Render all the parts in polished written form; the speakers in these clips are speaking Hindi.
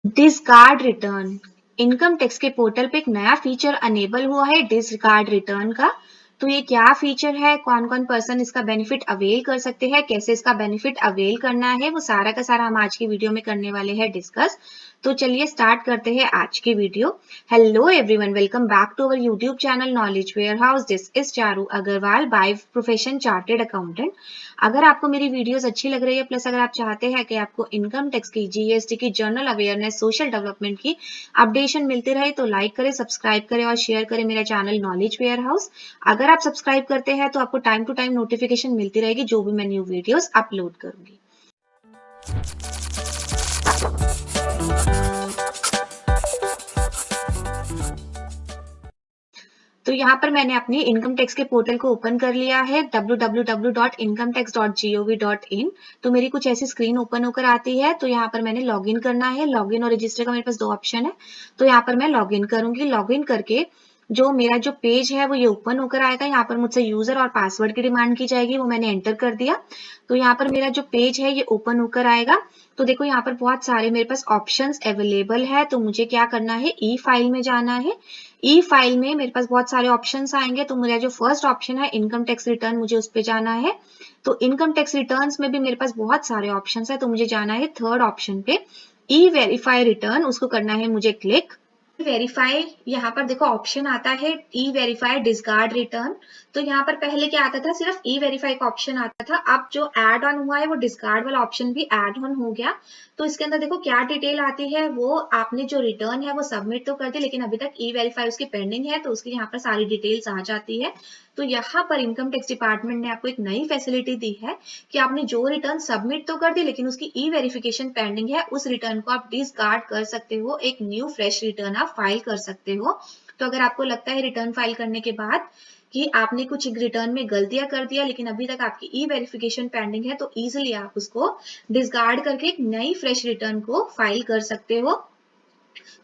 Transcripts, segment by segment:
Discard return. इनकम टैक्स के पोर्टल पे एक नया फीचर अनेबल हुआ है डिसकार्ड रिटर्न का। तो ये क्या फीचर है, कौन कौन पर्सन इसका बेनिफिट अवेल कर सकते हैं, कैसे इसका बेनिफिट अवेल करना है, वो सारा का सारा हम आज की वीडियो में करने वाले हैं डिस्कस। तो चलिए स्टार्ट करते हैं आज की video. Hello everyone, welcome back to our YouTube channel Knowledge Warehouse. This is Charu Agarwal by profession chartered accountant. अगर आपको मेरी वीडियोस अच्छी लग रही है, प्लस अगर आप चाहते हैं कि आपको इनकम टैक्स की, जीएसटी की, जनरल अवेयरनेस, सोशल डेवलपमेंट की अपडेशन मिलती रहे, तो लाइक करें, सब्सक्राइब करें और शेयर करें मेरा चैनल नॉलेज वेयर हाउस। अगर आप सब्सक्राइब करते हैं तो आपको टाइम टू टाइम नोटिफिकेशन मिलती रहेगी जो भी मैं न्यू वीडियोस अपलोड करूंगी। तो यहाँ पर मैंने अपनी इनकम टैक्स के पोर्टल को ओपन कर लिया है www.incometax.gov.in। तो मेरी कुछ ऐसी स्क्रीन ओपन होकर आती है। तो यहाँ पर मैंने लॉगिन करना है। लॉगिन और रजिस्टर का मेरे पास दो ऑप्शन है। तो यहाँ पर मैं लॉगिन करूंगी। लॉगिन करके जो मेरा जो पेज है वो ये ओपन होकर आएगा। यहाँ पर मुझसे यूजर और पासवर्ड की डिमांड की जाएगी, वो मैंने एंटर कर दिया। तो यहाँ पर मेरा जो पेज है ये ओपन होकर आएगा। तो देखो यहाँ पर बहुत सारे मेरे पास ऑप्शंस अवेलेबल है। तो मुझे क्या करना है, ई फाइल में जाना है। ई फाइल में मेरे पास बहुत सारे ऑप्शंस आएंगे। तो मेरा जो फर्स्ट ऑप्शन है इनकम टैक्स रिटर्न, मुझे उस पर जाना है। तो इनकम टैक्स रिटर्न्स में भी मेरे पास बहुत सारे ऑप्शंस है। तो मुझे जाना है थर्ड ऑप्शन पे, ई वेरीफाई रिटर्न, उसको करना है मुझे क्लिक। वेरीफाई, यहाँ पर देखो ऑप्शन आता है ई वेरीफाई डिसकार्ड रिटर्न। तो यहाँ पर पहले क्या आता था, सिर्फ ई वेरीफाई का ऑप्शन आता था। अब जो एड ऑन हुआ है वो डिसकार्ड वाला ऑप्शन भी एड ऑन हो गया। तो इसके अंदर देखो क्या डिटेल आती है, वो आपने जो रिटर्न है वो सबमिट तो कर दी, लेकिन अभी तक ई वेरीफाई उसकी पेंडिंग है। तो उसकी यहाँ पर सारी डिटेल्स आ जाती है। तो यहाँ पर इनकम टैक्स डिपार्टमेंट ने आपको एक नई फैसिलिटी दी है कि आपने जो रिटर्न सबमिट तो कर दी, लेकिन उसकी ई वेरिफिकेशन पेंडिंग है, उस रिटर्न को आप डिसकार्ड कर सकते हो, एक न्यू फ्रेश रिटर्न आप फाइल कर सकते हो। तो अगर आपको लगता है रिटर्न फाइल करने के बाद कि आपने कुछ रिटर्न में गलतियां कर दिया, लेकिन अभी तक आपकी ई वेरिफिकेशन पेंडिंग है, तो इजिली आप उसको डिसकार्ड करके एक नई फ्रेश रिटर्न को फाइल कर सकते हो।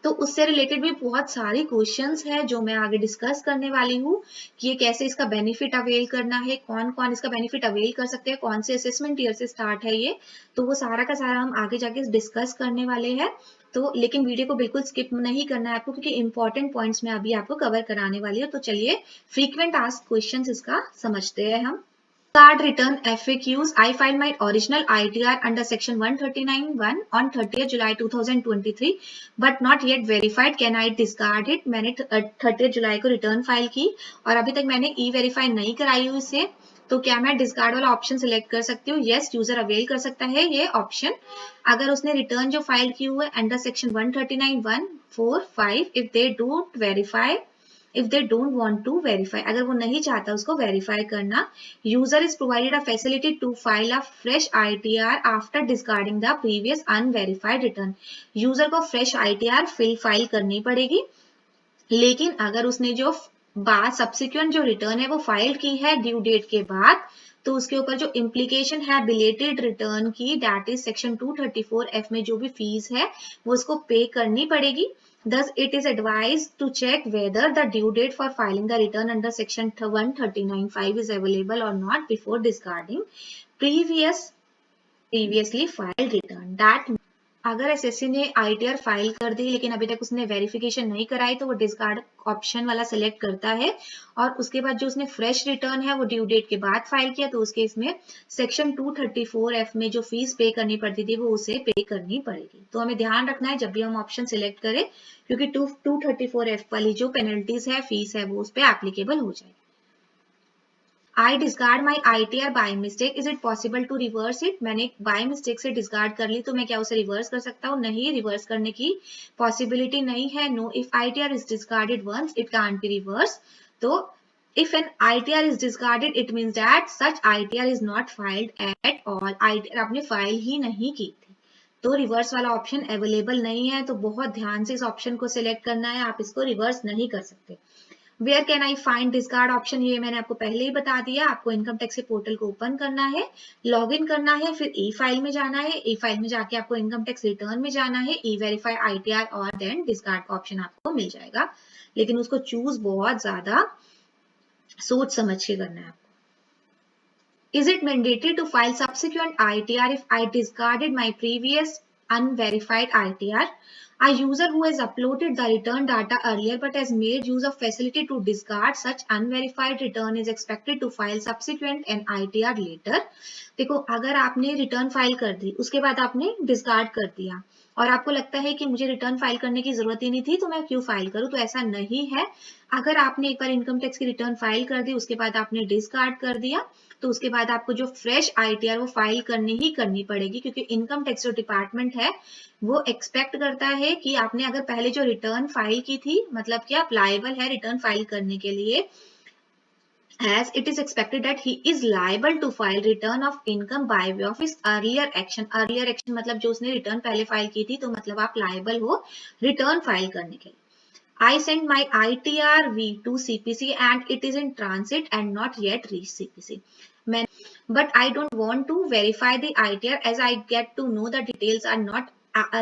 तो उससे रिलेटेड भी बहुत सारी क्वेश्चंस है जो मैं आगे डिस्कस करने वाली हूँ कि ये कैसे इसका बेनिफिट अवेल करना है, कौन कौन इसका बेनिफिट अवेल कर सकते हैं, कौन से असेसमेंट ईयर से स्टार्ट है ये। तो वो सारा का सारा हम आगे जाके डिस्कस करने वाले हैं। तो लेकिन वीडियो को बिल्कुल स्किप नहीं करना है आपको, क्योंकि इंपॉर्टेंट पॉइंट्स मैं अभी आपको कवर कराने वाली हूँ। तो चलिए फ्रीक्वेंट आस्क्ड क्वेश्चंस इसका समझते हैं हम। Card return FAQs. I filed my original ITR under section 139(1) on 30th July 2023, but not yet verified. Can I discard it? मैंने 30th जुलाई को रिटर्न फाइल की और अभी तक मैंने ई वेरीफाई नहीं कराई हुई इसे। तो क्या मैं डिस्कार्ड वाला ऑप्शन सिलेक्ट कर सकती हूँ? यस, यूजर अवेल कर सकता है ये ऑप्शन। अगर उसने रिटर्न जो फाइल की हुई है under section 139(1)(4)(5), if they don't verify, if they don't want to verify, अगर वो नहीं चाहता उसको वेरीफाई करना, user is provided a facility to file a fresh ITR after discarding the previous unverified return। User को फ्रेश ITR फाइल करनी पड़ेगी, लेकिन अगर उसने जो बाद सब्सिक्वेंट जो रिटर्न है वो फाइल की है ड्यू डेट के बाद, तो उसके ऊपर जो इम्प्लीकेशन है बिलेटेड रिटर्न की, दैट इज सेक्शन 234F में जो भी फीस है वो उसको पे करनी पड़ेगी। Thus, it is advised to check whether the due date for filing the return under section 139(5) is available or not before discarding previously filed return। That अगर एसएससी ने आईटीआर फाइल कर दी लेकिन अभी तक उसने वेरिफिकेशन नहीं कराई, तो वो डिस्कार्ड ऑप्शन वाला सिलेक्ट करता है। और उसके बाद जो उसने फ्रेश रिटर्न है वो ड्यू डेट के बाद फाइल किया, तो उसके इसमें सेक्शन 234F में जो फीस पे करनी पड़ती थी वो उसे पे करनी पड़ेगी। तो हमें ध्यान रखना है जब भी हम ऑप्शन सिलेक्ट करें, क्योंकि 234F वाली जो पेनल्टीज है, फीस है, वो उस पर एप्लीकेबल हो जाएगी। I discard my ITR by mistake. Is it possible to reverse it? मैंने by mistake से discard कर ली, तो मैं क्या उसे reverse कर सकता हूँ? नहीं, reverse करने की possibility नहीं है। No, if ITR is discarded once, it can't be reversed. तो if an ITR is discarded, it means that such ITR is not filed at all. ITR आपने फाइल ही नहीं की थी, तो रिवर्स वाला ऑप्शन अवेलेबल नहीं है। तो बहुत ध्यान से इस ऑप्शन को सिलेक्ट करना है, आप इसको रिवर्स नहीं कर सकते। Where can I find discard option, ये मैंने आपको पहले ही बता दिया। आपको इनकम टैक्स के पोर्टल को ओपन करना है, लॉग इन करना है, फिर ई फाइल में जाना है। ई फाइल में जाके आपको इनकम टैक्स रिटर्न में जाना है, ई वेरीफाई ITR और देन डिस्कार्ड का ऑप्शन आपको मिल जाएगा। लेकिन उसको चूज बहुत ज्यादा सोच समझ के करना है। Is it mandatory to file subsequent ITR if I discarded my previous unverified ITR? A user who has uploaded the return data earlier but has made use of facility to discard such unverified return is expected to file subsequent an ITR later. देखो, अगर आपने रिटर्न फाइल कर दी, उसके बाद आपने डिस्कार्ड कर दिया और आपको लगता है कि मुझे रिटर्न फाइल करने की जरूरत ही नहीं थी तो मैं क्यों फाइल करूं, तो ऐसा नहीं है। अगर आपने एक बार इनकम टैक्स की रिटर्न फाइल कर दी, उसके बाद आपने डिस्कार्ड कर दिया, तो उसके बाद आपको जो फ्रेश ITR वो फाइल करनी ही करनी पड़ेगी, क्योंकि इनकम टैक्स जो डिपार्टमेंट है वो एक्सपेक्ट करता है कि आपने अगर पहले जो रिटर्न फाइल की थी, मतलब कि आप लायबल है रिटर्न फाइल करने के लिए, as it is expected that he is liable to file return of income by way of his earlier action. earlier action मतलब जो उसने रिटर्न पहले फाइल की थी, तो मतलब आप लायबल हो रिटर्न फाइल करने के लिए। I sent my ITR-V to CPC and it is in transit and not yet reached CPC. But I don't want to verify the ITR as I get to know the details are not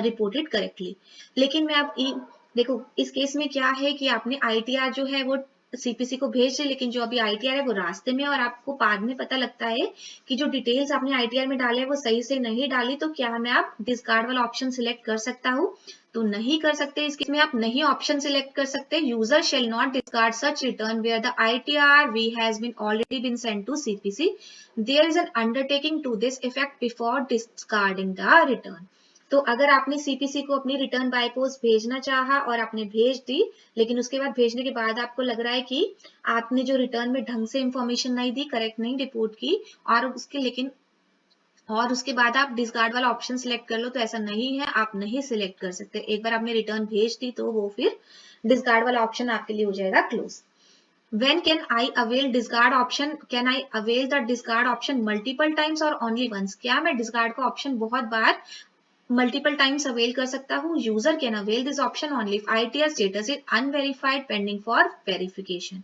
reported correctly. लेकिन मैं अब देखो, इस केस में क्या है कि आपने ITR जो है वो CPC को भेज दी, लेकिन जो अभी ITR है वो रास्ते में, और आपको बाद में पता लगता है कि जो डिटेल्स आपने ITR में डाले वो सही से नहीं डाली, तो क्या मैं आप डिस्कार्ड वाला ऑप्शन सिलेक्ट कर सकता हूँ? तो नहीं कर सकते। इसमें आप नहीं ऑप्शन सिलेक्ट कर सकते। User shall not discard such return where the ITR-V has been already been sent to CPC। There is an undertaking to this effect before discarding the return. तो अगर आपने CPC को अपनी रिटर्न बाय पोस्ट भेजना चाहा और आपने भेज दी, लेकिन उसके बाद भेजने के बाद आपको लग रहा है कि आपने जो रिटर्न में ढंग से इंफॉर्मेशन नहीं दी, करेक्ट नहीं रिपोर्ट की, और उसके बाद आप डिस्कार्ड वाला ऑप्शन सिलेक्ट कर लो, तो ऐसा नहीं है, आप नहीं सिलेक्ट कर सकते। एक बार आपने रिटर्न भेज दी तो वो फिर डिस्कार्ड वाला ऑप्शन आपके लिए हो जाएगा close. When can I avail discard option? Can I avail the discard option multiple times or only once? क्या मैं डिस्कार्ड का ऑप्शन बहुत बार मल्टीपल टाइम्स अवेल कर सकता हूँ? User can avail this option only if ITR status is unverified pending for verification.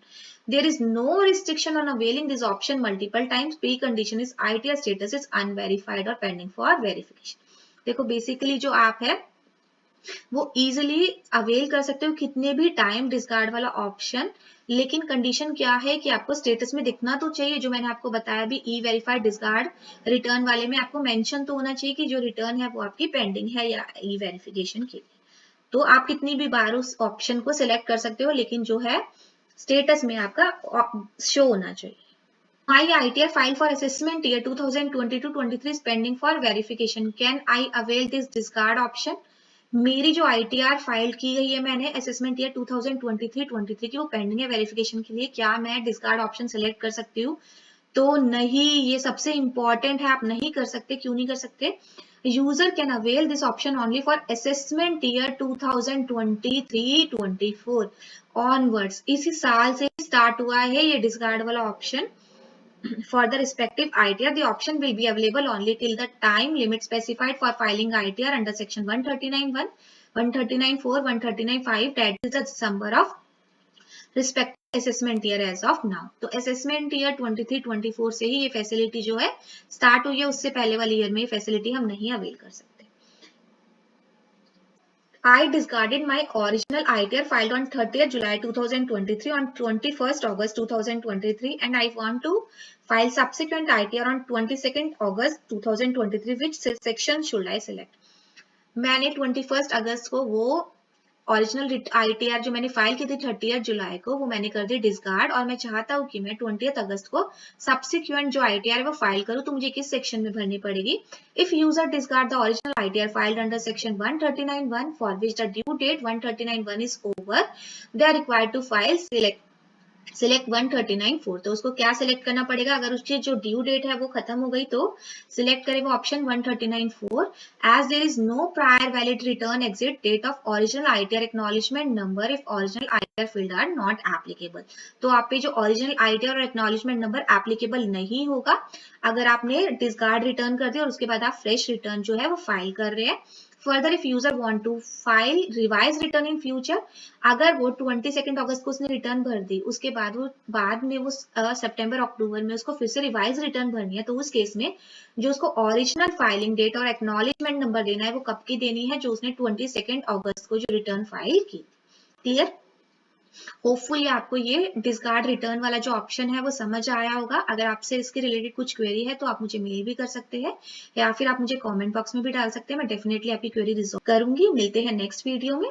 There is no restriction on availing this option multiple times. Precondition is ITR status is unverified or pending for verification. देखो, बेसिकली जो आप है वो इजिली अवेल कर सकते हो कितने भी टाइम डिस्कार्ड वाला ऑप्शन, लेकिन कंडीशन क्या है कि आपको स्टेटस में दिखना तो चाहिए, जो मैंने आपको बताया भी ई वेरीफाइड डिस्कार्ड रिटर्न वाले में आपको मेंशन तो होना चाहिए कि जो रिटर्न है वो आपकी पेंडिंग है या ई वेरिफिकेशन के लिए। तो आप कितनी भी बार उस ऑप्शन को सिलेक्ट कर सकते हो, लेकिन जो है स्टेटस में आपका शो होना चाहिए। My ITR file for assessment year 2022-23 is pending for verification. Can I avail this discard option? मेरी जो ITR फाइल की गई है मैंने असेसमेंट ईयर 2023-23 की, वो पेंडिंग है वेरिफिकेशन के लिए, क्या मैं डिस्कार्ड ऑप्शन सेलेक्ट कर सकती हूँ? तो नहीं, ये सबसे इंपॉर्टेंट है, आप नहीं कर सकते। क्यों नहीं कर सकते? User can avail this option only for assessment year 2023-24 onwards. इसी साल से स्टार्ट हुआ है ये डिस्कार्ड वाला option. For the respective ITR, the option will be available only till the time limit specified for filing ITR under section 139(1), 139(4), 139(5, that is the December of respective assessment year as of now. तो assessment year 23-24 से ही ये फैसिलिटी जो है स्टार्ट हुई है, उससे पहले वाले ईयर में ये फैसिलिटी हम नहीं अवेल कर सकते। I discarded my original ITR filed on 30th July 2023 on 21st August 2023 and I want to file subsequent ITR on 22nd August 2023. Which section should I select? मैंने 21st अगस्त को वो ओरिजिनल ITR जो मैंने फाइल की थी 30th जुलाई को, वो मैंने कर दी डिस्कार्ड, और मैं चाहता हूँ कि मैं 20th अगस्त को सब्सिक्वेंट जो ITR है वो फाइल करूँ, तो मुझे किस सेक्शन में भरनी पड़ेगी? If user discard the original ITR filed under section 139(1) for which the due date 139(1) is over, they are required to file select 139(4). तो उसको क्या सिलेक्ट करना पड़ेगा? अगर उसकी जो ड्यू डेट है वो खत्म हो गई तो सिलेक्ट करेगा option 139(4). As there is no prior valid return exit date of original ITR acknowledgement number if original ITR field are not applicable. तो आप पे जो ओरिजिनल ITR और एक्नॉलेजमेंट नंबर एप्लीकेबल नहीं होगा अगर आपने डिस्कार्ड रिटर्न कर दिया और उसके बाद आप फ्रेश रिटर्न जो है वो फाइल कर रहे हैं। Further if user want to file revise return in future, अगर वो 22 अगस्त को उसने रिटर्न भर दी, उसके बाद में वो सितंबर अक्टूबर में उसको फिर से रिवाइज रिटर्न भरनी है, तो उस केस में जो उसको ओरिजिनल फाइलिंग डेट और एक्नॉलेजमेंट नंबर देना है वो कब की देनी है? जो उसने 22 अगस्त को जो रिटर्न फाइल की। क्लियर? होपफुली आपको ये डिस्कार्ड रिटर्न वाला जो ऑप्शन है वो समझ आया होगा। अगर आपसे इसके रिलेटेड कुछ क्वेरी है तो आप मुझे मेल भी कर सकते हैं या फिर आप मुझे कमेंट बॉक्स में भी डाल सकते हैं। मैं डेफिनेटली आपकी क्वेरी रिजॉल्व करूंगी। मिलते हैं नेक्स्ट वीडियो में।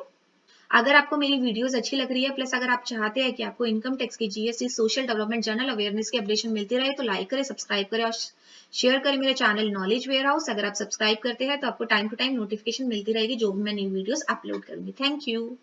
अगर आपको मेरी वीडियोस अच्छी लग रही है, प्लस अगर आप चाहते हैं कि आपको इनकम टैक्स की, GST, social development, general awareness की अपडेशन मिलती रहे, तो लाइक करें, सब्सक्राइब करें और शेयर करें मेरे चैनल नॉलेज वेयर हाउस। अगर आप सब्सक्राइब करते हैं तो आपको टाइम टू टाइम नोटिफिकेशन मिलती रहेगी जो भी मैं न्यू वीडियोस अपलोड करूंगी। Thank you.